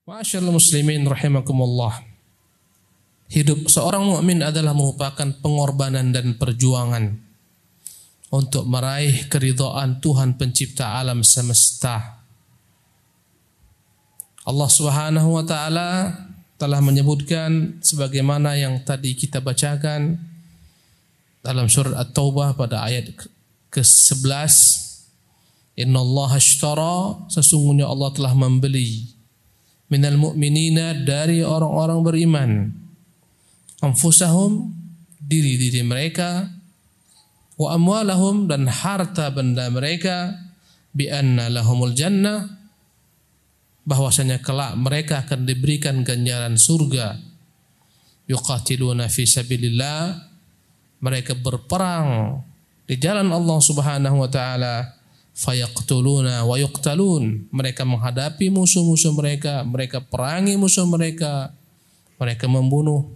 Ma'asyiral muslimin rahimakumullah. Hidup seorang mukmin adalah merupakan pengorbanan dan perjuangan untuk meraih keridhaan Tuhan pencipta alam semesta. Allah Subhanahu wa taala telah menyebutkan sebagaimana yang tadi kita bacakan dalam surat At-Taubah pada ayat ke-11. Innallaha ashtara, sesungguhnya Allah telah membeli minal mu'minina, dari orang-orang beriman, anfusahum, diri-diri mereka, wa amwalahum, dan harta benda mereka, bi anna lahumul jannah, bahwasanya kelak mereka akan diberikan ganjaran surga. Yuqatiluna fi sabilillah, mereka berperang di jalan Allah Subhanahu wa taala, fayaqtuluna wa yuqtalun, mereka menghadapi musuh-musuh mereka, mereka perangi musuh mereka, mereka membunuh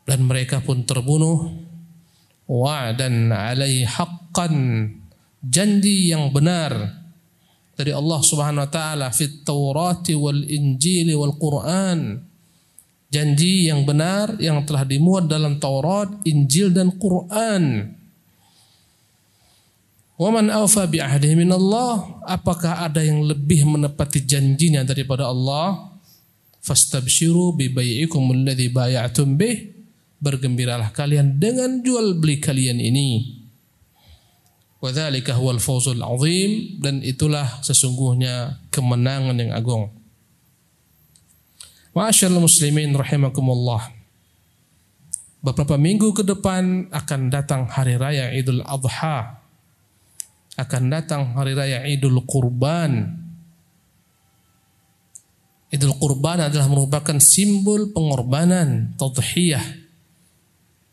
dan mereka pun terbunuh. Wa'dan 'alaihi haqqan, janji yang benar dari Allah Subhanahu wa taala, fit Taurati wal Injili wal Quran, janji yang benar yang telah dimuat dalam Taurat, Injil dan Quran. Wa man awfa bi ahdihi minallah, apakah ada yang lebih menepati janjinya daripada Allah? Fastabshiru bi bai'ikum alladhi bay'atum bih, bergembiralah kalian dengan jual beli kalian ini. Wa dzalika huwal fawzul 'azim, dan itulah sesungguhnya kemenangan yang agung. Ma'asyiral muslimin rahimakumullah. Beberapa minggu ke depan akan datang hari raya Idul Adha. Akan datang hari raya Idul Qurban. Idul Qurban adalah merupakan simbol pengorbanan, tadhiyah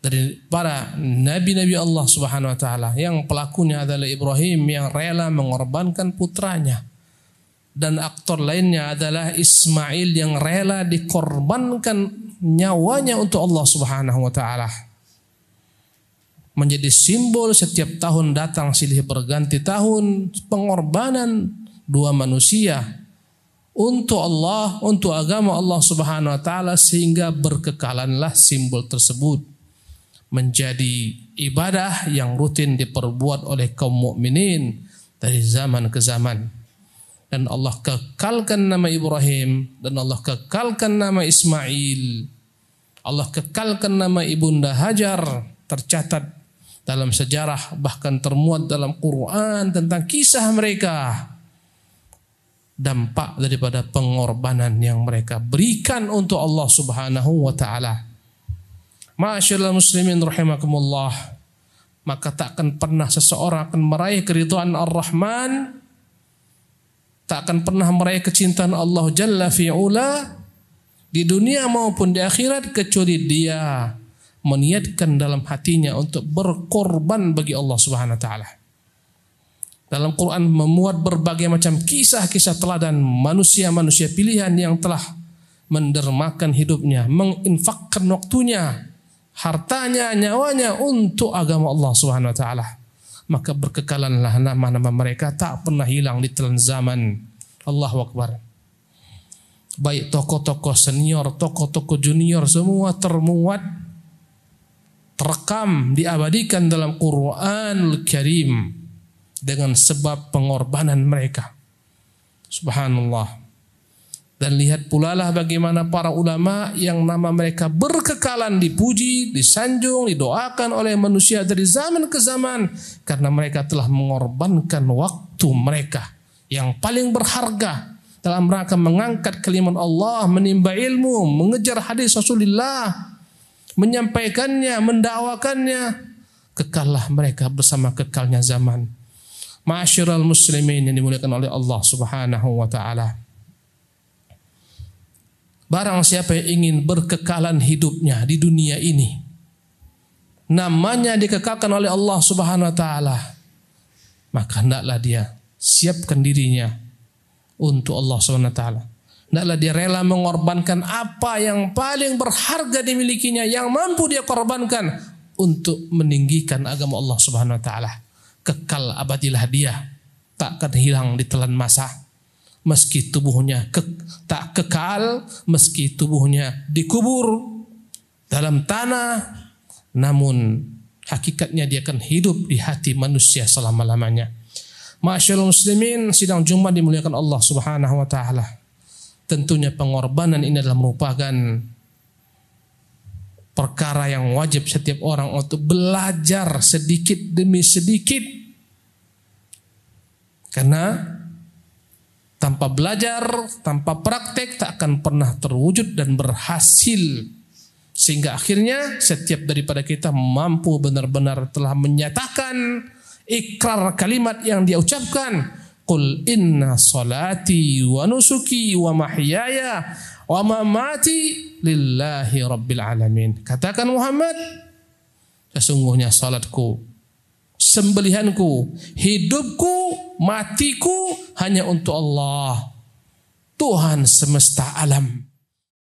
dari para nabi-nabi Allah Subhanahu wa taala, yang pelakunya adalah Ibrahim yang rela mengorbankan putranya, dan aktor lainnya adalah Ismail yang rela dikorbankan nyawanya untuk Allah Subhanahu wa taala. Menjadi simbol setiap tahun datang silih berganti tahun pengorbanan dua manusia untuk Allah, untuk agama Allah Subhanahu wa taala, sehingga berkekalanlah simbol tersebut menjadi ibadah yang rutin diperbuat oleh kaum mukminin dari zaman ke zaman. Dan Allah kekalkan nama Ibrahim, dan Allah kekalkan nama Ismail, Allah kekalkan nama Ibunda Hajar, tercatat dalam sejarah, bahkan termuat dalam Quran tentang kisah mereka, dampak daripada pengorbanan yang mereka berikan untuk Allah Subhanahu wa taala. Ma'asyiral muslimin rahimakumullah, maka tak akan pernah seseorang akan meraih keridhaan Ar-Rahman, tak akan pernah meraih kecintaan Allah Jalla fi'ula di dunia maupun di akhirat, kecuali dia meniatkan dalam hatinya untuk berkorban bagi Allah Subhanahu wa taala. Dalam Quran memuat berbagai macam kisah-kisah teladan manusia-manusia pilihan yang telah mendermakan hidupnya, menginfakkan waktunya, hartanya, nyawanya untuk agama Allah Subhanahu wa taala. Maka berkekalanlah nama-nama mereka, tak pernah hilang di telan zaman. Allahu Akbar. Baik tokoh-tokoh senior, tokoh-tokoh junior, semua termuat, terekam, diabadikan dalam Quranul Karim dengan sebab pengorbanan mereka. Subhanallah. Dan lihat pula lah bagaimana para ulama yang nama mereka berkekalan dipuji, disanjung, didoakan oleh manusia dari zaman ke zaman, karena mereka telah mengorbankan waktu mereka yang paling berharga dalam rangka mengangkat kalimat Allah, menimba ilmu, mengejar hadis Rasulullah, menyampaikannya, mendakwakannya. Kekallah mereka bersama kekalnya zaman. Ma'asyiral muslimin yang dimuliakan oleh Allah Subhanahu wa taala. Barang siapa yang ingin berkekalan hidupnya di dunia ini, namanya dikekalkan oleh Allah Subhanahu wa taala, maka hendaklah dia siapkan dirinya untuk Allah Subhanahu wa taala. Hendaklah dia rela mengorbankan apa yang paling berharga dimilikinya, yang mampu dia korbankan untuk meninggikan agama Allah Subhanahu wa taala. Kekal abadilah dia, tak akan hilang di telan masa. meski tubuhnya tak kekal, meski tubuhnya dikubur dalam tanah, namun hakikatnya dia akan hidup di hati manusia selama-lamanya. Ma'asyiral muslimin, sidang Jumat dimuliakan Allah Subhanahu wa taala. Tentunya pengorbanan ini adalah merupakan perkara yang wajib setiap orang untuk belajar sedikit demi sedikit. Karena tanpa belajar, tanpa praktek tak akan pernah terwujud dan berhasil. Sehingga akhirnya setiap daripada kita mampu benar-benar telah menyatakan ikrar kalimat yang dia ucapkan, qul inna salati wa nusuki wa mahyaya wa mamati lillahi rabbil alamin. Katakan Muhammad, sesungguhnya salatku, sembelihanku, hidupku, matiku hanya untuk Allah, Tuhan semesta alam.